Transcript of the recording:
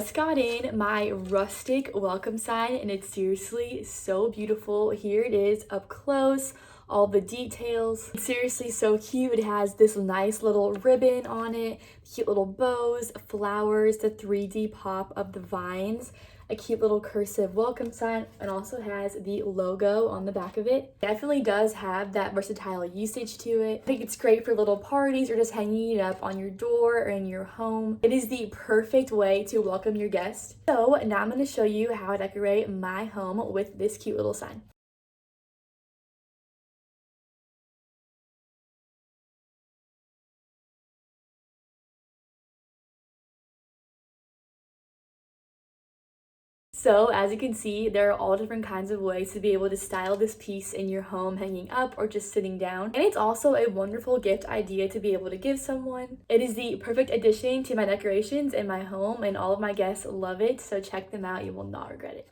Just got in my rustic welcome sign and it's seriously so beautiful. Here it is up close, all the details. It's seriously so cute. It has this nice little ribbon on it, cute little bows, flowers, the 3D pop of the vines, a cute little cursive welcome sign, and also has the logo on the back of it. Definitely does have that versatile usage to it. I think it's great for little parties or just hanging it up on your door or in your home. It is the perfect way to welcome your guests. So now I'm going to show you how I decorate my home with this cute little sign. So as you can see, there are all different kinds of ways to be able to style this piece in your home, hanging up or just sitting down. And it's also a wonderful gift idea to be able to give someone. It is the perfect addition to my decorations in my home and all of my guests love it. So check them out. You will not regret it.